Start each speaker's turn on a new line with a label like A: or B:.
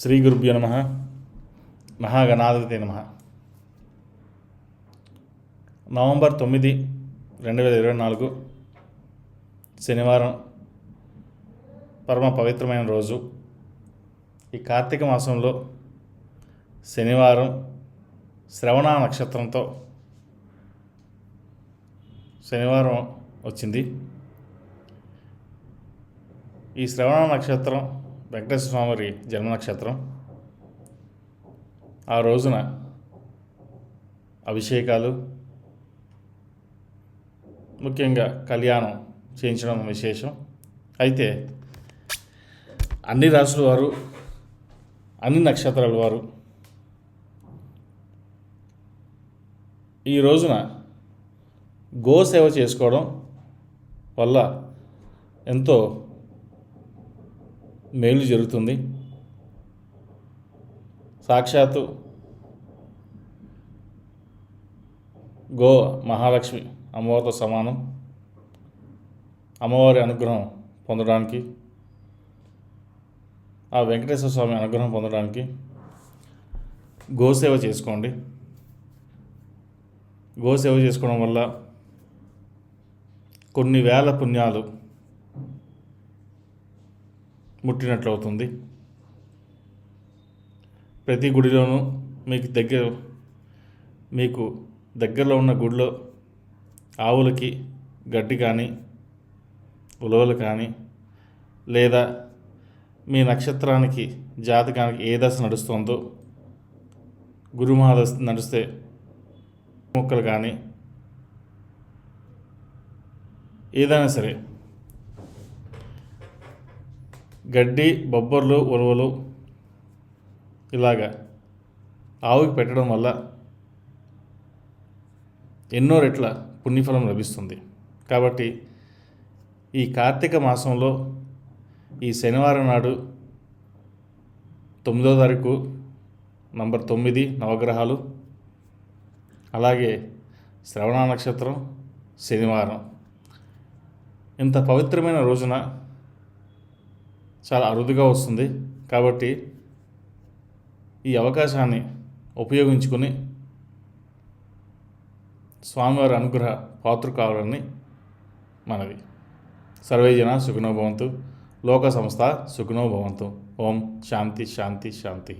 A: శ్రీ గురుభ్యో నమః. మహాగణాధిపతే నమః. నవంబర్ 9, 2024 శనివారం, పరమ పవిత్రమైన రోజు. ఈ కార్తీక మాసంలో శనివారం శ్రవణ నక్షత్రంతో శనివారం వచ్చింది. ఈ శ్రవణ నక్షత్రం వెంకటేశ్వర స్వామి జన్మ నక్షత్రం. ఆ రోజున అభిషేకాలు, ముఖ్యంగా కళ్యాణం చేయించడం విశేషం. అయితే అన్ని రాసుల వారు, అన్ని నక్షత్రాల వారు ఈ రోజున గోసేవ చేసుకోవడం వల్ల ఎంతో మేలు జరుగుతుంది. సాక్షాత్తు గో మహాలక్ష్మి అమ్మవారితో సమానం. అమ్మవారి అనుగ్రహం పొందడానికి, ఆ వెంకటేశ్వర స్వామి అనుగ్రహం పొందడానికి గోసేవ చేసుకోండి. గోసేవ చేసుకోవడం వల్ల కొన్ని వేల పుణ్యాలు ముట్టినట్లు అవుతుంది. ప్రతి గుడిలోనూ మీకు దగ్గరలో ఉన్న గుడిలో ఆవులకి గడ్డి కానీ, ఉలవలు కానీ, లేదా మీ నక్షత్రానికి, జాతకానికి ఏ దశ నడుస్తుందో, గురుమహాదశ నడిస్తే మొక్కలు కానీ ఏదైనా సరే గడ్డి, బొబ్బర్లు, ఉలవలు ఇలాగా ఆవుకి పెట్టడం వల్ల ఎన్నో రెట్ల పుణ్యఫలం లభిస్తుంది. కాబట్టి ఈ కార్తీక మాసంలో ఈ శనివారం నాడు 9వ తారీఖు, నంబర్ 9 నవగ్రహాలు, అలాగే శ్రవణ నక్షత్రం, శనివారం, ఇంత పవిత్రమైన రోజున చాలా అరుదుగా వస్తుంది. కాబట్టి ఈ అవకాశాన్ని ఉపయోగించుకొని స్వామివారి అనుగ్రహ పాత్ర కావాలని మనవి. సర్వే జన సుఖినో భవంతు, లోక సంస్థ సుఖినో భవంతు. ఓం శాంతి శాంతి శాంతి.